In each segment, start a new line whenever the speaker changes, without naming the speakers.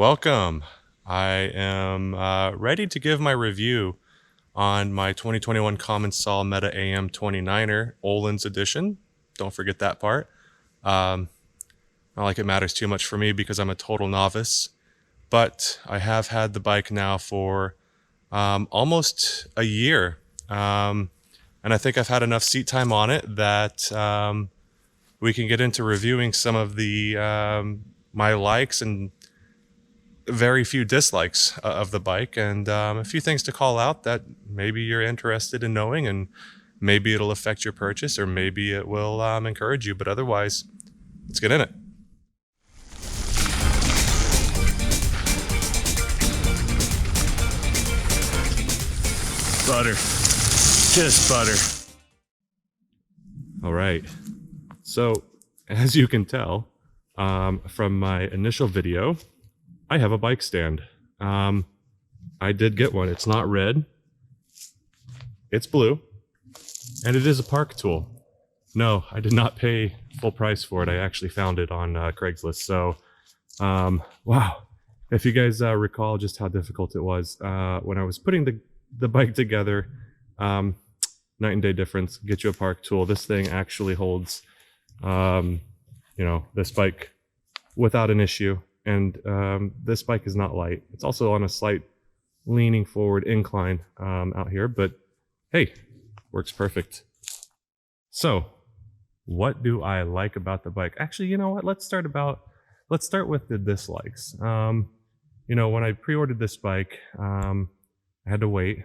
Welcome. I am ready to give my review on my 2021 Commencal Meta AM 29er Ohlins edition. Don't forget that part. Not like it matters too much for me because I'm a total novice, but I have had the bike now for almost a year. And I think I've had enough seat time on it that we can get into reviewing some of the my likes and very few dislikes of the bike, and a few things to call out that maybe you're interested in knowing, and maybe it'll affect your purchase, or maybe it will encourage you. But otherwise, let's get in it.
Butter. Just butter.
All right. So, as you can tell from my initial video, I have a bike stand. I did get one. It's not red. It's blue. And it is a park tool. No, I did not pay full price for it. I actually found it on Craigslist. So, wow. If you guys recall just how difficult it was when I was putting the bike together, night and day difference, get you a park tool. This thing actually holds, this bike without an issue. And this bike is not light. It's also on a slight leaning forward incline out here, but hey, works perfect. So what do I like about the bike? Actually, you know what? Let's start with the dislikes. When I pre-ordered this bike, I had to wait.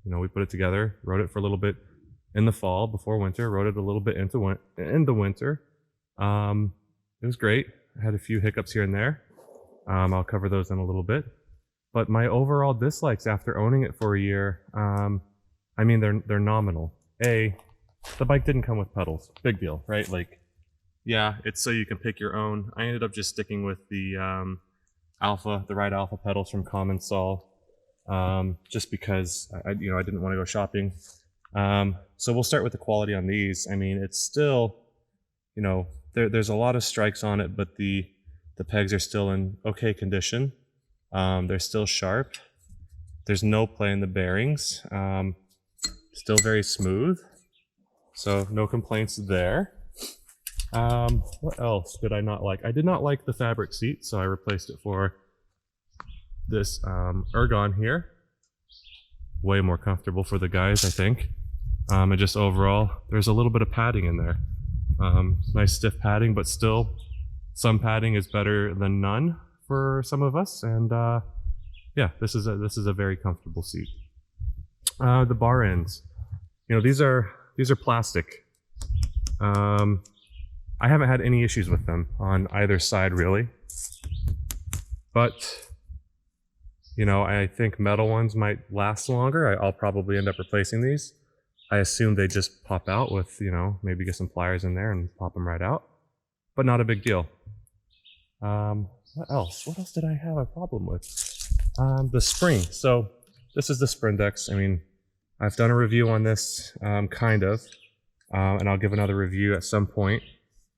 We put it together, rode it for a little bit in the fall before winter, rode it a little bit in the winter. It was great. I had a few hiccups here and there. I'll cover those in a little bit. But my overall dislikes after owning it for a year, they're nominal. The bike didn't come with pedals. Big deal, right? Like, yeah, it's so you can pick your own. I ended up just sticking with the Ride Alpha pedals from Commencal, just because I didn't want to go shopping. So we'll start with the quality on these. It's still, there's a lot of strikes on it, but the pegs are still in okay condition. They're still sharp. There's no play in the bearings. Still very smooth. So no complaints there. What else did I not like? I did not like the fabric seat, so I replaced it for this ergon here. Way more comfortable for the guys, I think. And just overall, there's a little bit of padding in there. Nice stiff padding, but still some padding is better than none for some of us. And yeah, this is a very comfortable seat. The bar ends, these are plastic. I haven't had any issues with them on either side really, but I think metal ones might last longer. I'll probably end up replacing these. I assume they just pop out with, maybe get some pliers in there and pop them right out, but not a big deal. What else did I have a problem with? The spring. So this is the Sprindex. I've done a review on this, kind of, and I'll give another review at some point.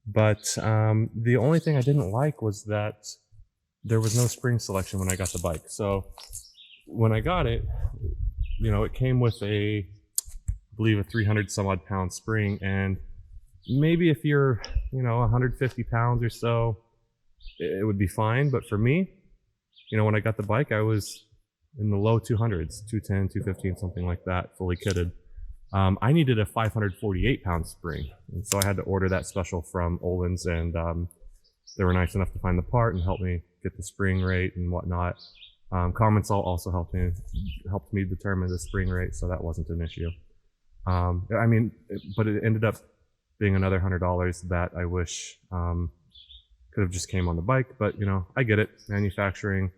But the only thing I didn't like was that there was no spring selection when I got the bike. So when I got it, it came with I believe a 300 some odd pound spring, and maybe if you're 150 pounds or so, it would be fine. But for me, when I got the bike, I was in the low 200s, 210, 215, something like that, fully kitted. I needed a 548 pound spring, and so I had to order that special from Ohlins, and they were nice enough to find the part and help me get the spring rate and whatnot. Commencal also helped me determine the spring rate, so that wasn't an issue. But it ended up being another $100 that I wish could have just came on the bike. But I get it. Manufacturing,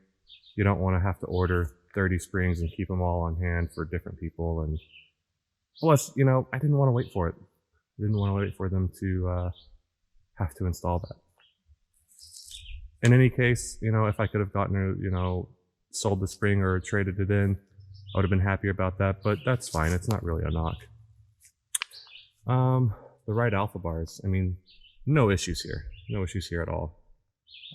you don't want to have to order 30 springs and keep them all on hand for different people. And plus, I didn't want to wait for it. I didn't want to wait for them to have to install that. In any case, if I could have gotten sold the spring or traded it in, I would have been happier about that, but that's fine. It's not really a knock. The Ride Alpha bars, no issues here. No issues here at all.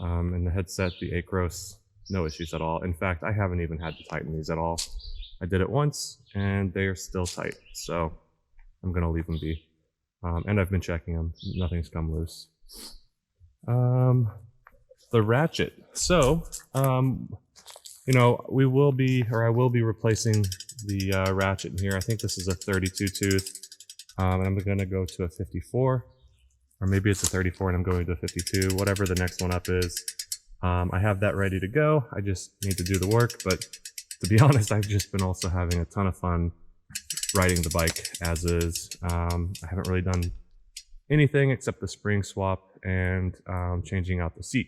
And the headset, the Acros, no issues at all. In fact, I haven't even had to tighten these at all. I did it once and they are still tight, so I'm gonna leave them be. And I've been checking them, nothing's come loose. The Ratchet. So, you know, we will be, or I will be replacing the Ratchet in here. I think this is a 32 tooth, and I'm gonna go to a 54, or maybe it's a 34 and I'm going to a 52, whatever the next one up is. I have that ready to go. I just need to do the work, but to be honest, I've just been also having a ton of fun riding the bike as is. I haven't really done anything except the spring swap and changing out the seat.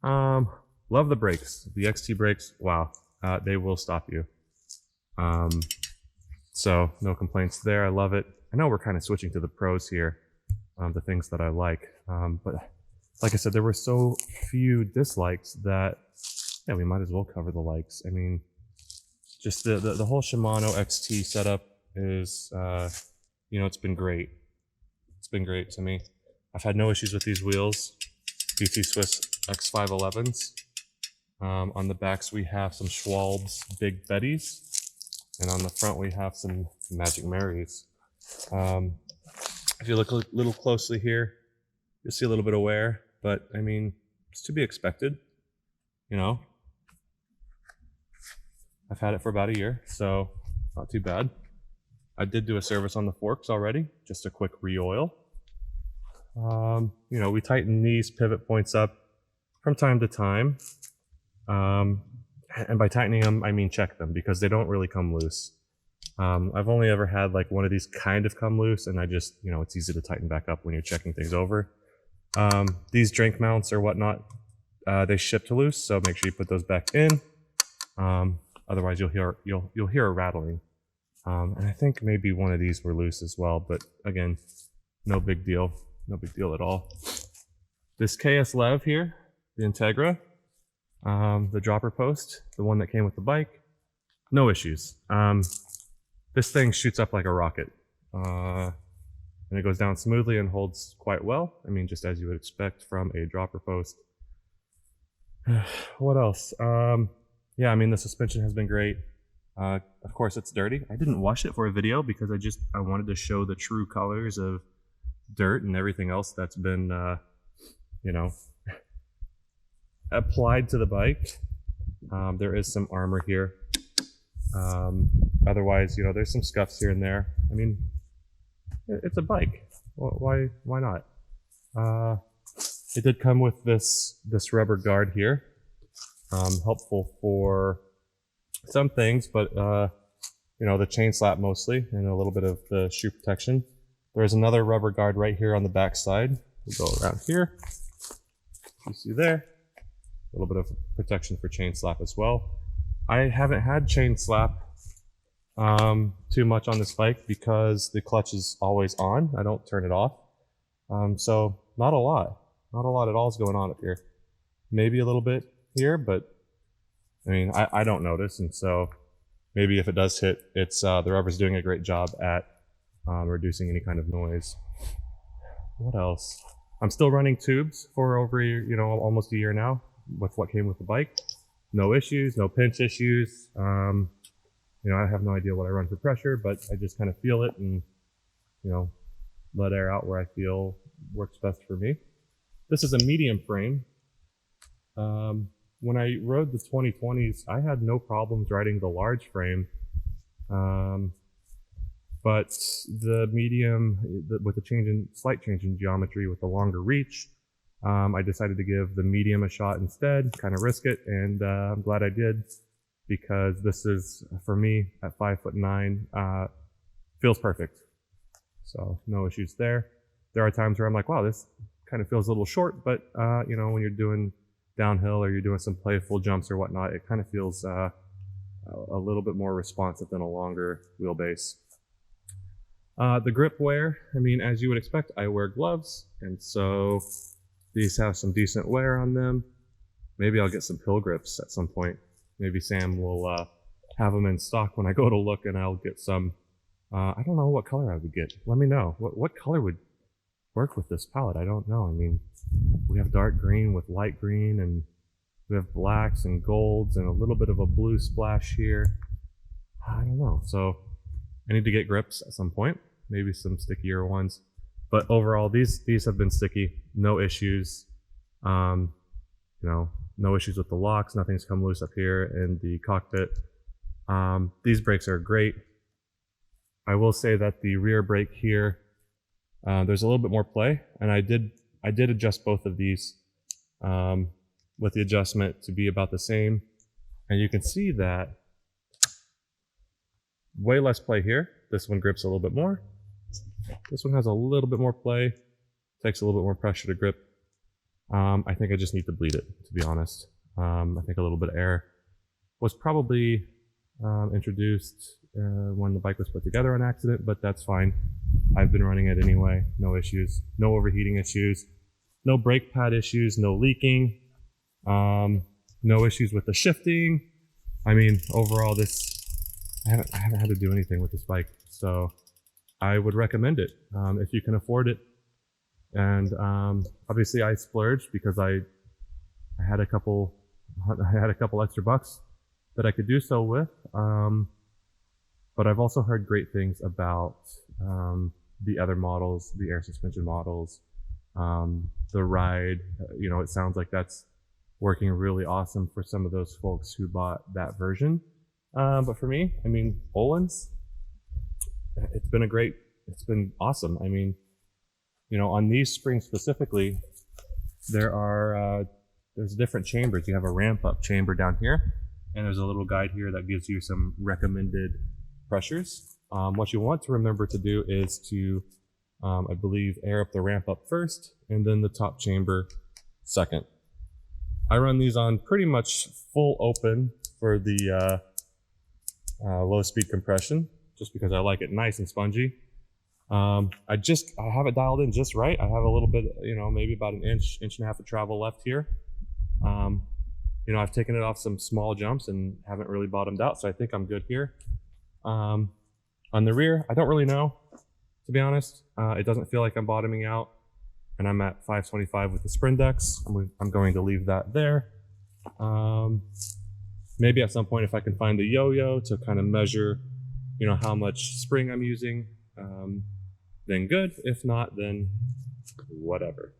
Love the brakes. The XT brakes, wow, they will stop you. So no complaints there. I love it. I know we're kind of switching to the pros here, the things that I like. But like I said, there were so few dislikes that, yeah, we might as well cover the likes. I mean, just the whole Shimano XT setup is, you know, it's been great. It's been great to me. I've had no issues with these wheels. BT Swiss X511s. On the backs we have some Schwalb's Big Betties, and on the front we have some Magic Marys. If you look a little closely here, you'll see a little bit of wear, but I mean, it's to be expected, you know. I've had it for about a year, so not too bad. I did do a service on the forks already, just a quick re-oil. You know, we tighten these pivot points up from time to time. And by tightening them, I mean check them, because they don't really come loose. I've only ever had like one of these kind of come loose, and I just, you know, it's easy to tighten back up when you're checking things over. These drink mounts or whatnot, they ship to loose, so make sure you put those back in. Otherwise you'll hear a rattling. And I think maybe one of these were loose as well, but again, no big deal. No big deal at all. This KS Lev here, the Integra, the dropper post, the one that came with the bike, no issues. This thing shoots up like a rocket. And it goes down smoothly and holds quite well. I mean, just as you would expect from a dropper post. What else? Yeah, I mean, the suspension has been great. Of course, it's dirty. I didn't wash it for a video because I wanted to show the true colors of dirt and everything else that's been, you know, applied to the bike. There is some armor here. Otherwise, you know, there's some scuffs here and there. I mean, it's a bike. Why not? It did come with this rubber guard here. Helpful for some things, but you know, the chain slap mostly, and a little bit of the shoe protection. There's another rubber guard right here on the back side. We'll go around here. You see there, a little bit of protection for chain slap as well. I haven't had chain slap too much on this bike because the clutch is always on. I don't turn it off. So not a lot at all is going on up here. Maybe a little bit here, but I mean, I don't notice. And so maybe if it does hit, it's the rubber's doing a great job at reducing any kind of noise. What else? I'm still running tubes for over, you know, almost a year now with what came with the bike. No issues, no pinch issues. You know, I have no idea what I run for pressure, but I just kind of feel it and, you know, let air out where I feel works best for me. This is a medium frame. When I rode the 2020s, I had no problems riding the large frame. But the medium, with the slight change in geometry with the longer reach, I decided to give the medium a shot instead, kind of risk it, and I'm glad I did, because this is, for me, at 5'9", feels perfect. So no issues there. There are times where I'm like, wow, this kind of feels a little short, but you know, when you're doing downhill or you're doing some playful jumps or whatnot, it kind of feels a little bit more responsive than a longer wheelbase. The grip wear, I mean, as you would expect, I wear gloves, and so these have some decent wear on them. Maybe I'll get some pill grips at some point. Maybe Sam will have them in stock when I go to look, and I'll get some. I don't know what color I would get. Let me know. What color would work with this palette? I don't know. I mean, we have dark green with light green, and We have blacks and golds and a little bit of a blue splash here. I don't know. So I need to get grips at some point, maybe some stickier ones. But overall, these have been sticky, no issues. You know, no issues with the locks. Nothing's come loose up here in the cockpit. These brakes are great. I will say that the rear brake here, there's a little bit more play, and I did adjust both of these with the adjustment to be about the same, and you can see that way less play here. This one grips a little bit more. This one has a little bit more play, takes a little bit more pressure to grip. I think I just need to bleed it, to be honest. I think a little bit of air was probably introduced when the bike was put together on accident, but that's fine. I've been running it anyway, no issues, no overheating issues, no brake pad issues, no leaking, no issues with the shifting. I mean, overall, I haven't had to do anything with this bike, so I would recommend it if you can afford it. And obviously, I splurged because I had a couple extra bucks that I could do so with. But I've also heard great things about the other models, the air suspension models, the ride. You know, it sounds like that's working really awesome for some of those folks who bought that version. But for me, I mean, Ohlins, it's been awesome. I mean, you know, on these springs specifically, there's different chambers. You have a ramp up chamber down here, and there's a little guide here that gives you some recommended pressures. What you want to remember to do is to, I believe, air up the ramp up first, and then the top chamber second. I run these on pretty much full open for the low speed compression, just because I like it nice and spongy. I have it dialed in just right. I have a little bit, you know, maybe about an inch and a half of travel left here. You know, I've taken it off some small jumps and haven't really bottomed out, so I think I'm good here. On the rear, I don't really know, to be honest. It doesn't feel like I'm bottoming out, and I'm at 525 with the Sprindex. I'm going to leave that there. Maybe at some point, if I can find the yo-yo to kind of measure, you know, how much spring I'm using, then good. If not, then whatever.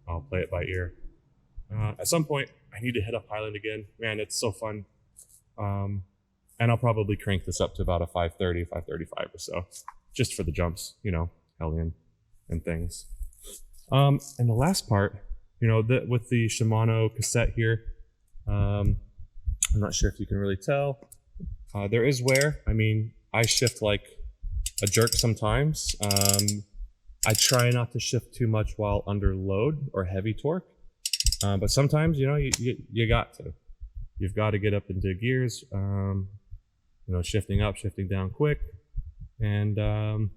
I'll play it by ear. At some point, I need to hit up Highland again. Man, it's so fun. And I'll probably crank this up to about a 530, 535 or so, just for the jumps, you know, Hellion and things. And the last part, you know, with the Shimano Cassette here, I'm not sure if you can really tell. There is wear. I mean, I shift like a jerk sometimes. I try not to shift too much while under load or heavy torque. But sometimes, you know, you got to. You've got to get up into gears, you know, shifting up, shifting down quick. And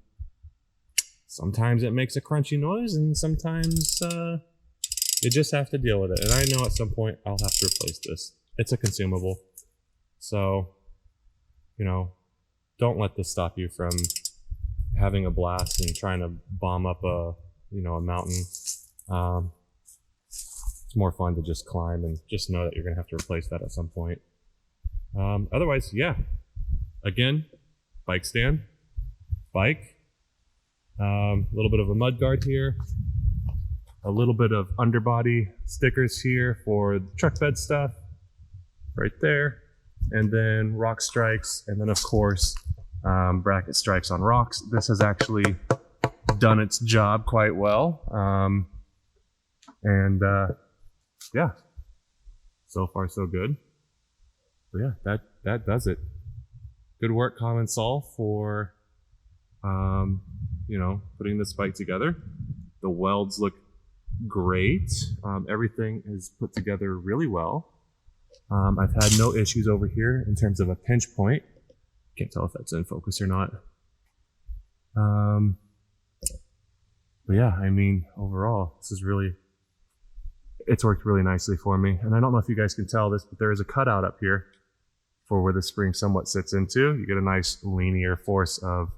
sometimes it makes a crunchy noise, and sometimes you just have to deal with it. And I know at some point I'll have to replace this. It's a consumable. So, you know, don't let this stop you from having a blast and trying to bomb up a mountain. It's more fun to just climb and just know that you're going to have to replace that at some point. Otherwise, yeah. Again, bike stand, bike, a little bit of a mud guard here, a little bit of underbody stickers here for truck bed stuff right there, and then rock strikes, and then of course bracket strikes on rocks. This has actually done its job quite well, yeah, so far so good. But yeah, that does it. Good work, Commencal, for you know, putting this bike together. The welds look great. Everything is put together really well. I've had no issues over here in terms of a pinch point. Can't tell if that's in focus or not. But yeah, I mean, overall, it's worked really nicely for me. And I don't know if you guys can tell this, but there is a cutout up here for where the spring somewhat sits into. You get a nice linear force of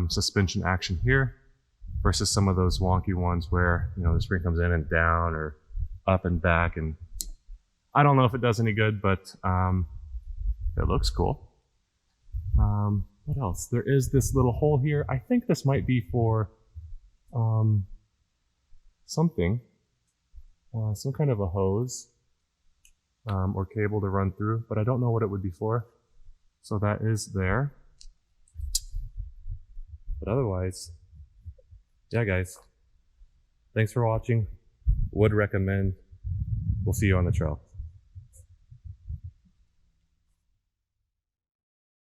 suspension action here versus some of those wonky ones where, you know, the spring comes in and down or up and back, and I don't know if it does any good, but it looks cool. What else? There is this little hole here. I think this might be for something, some kind of a hose or cable to run through, but I don't know what it would be for. So that is there. But otherwise, yeah, guys, thanks for watching. Would recommend. We'll see you on the trail.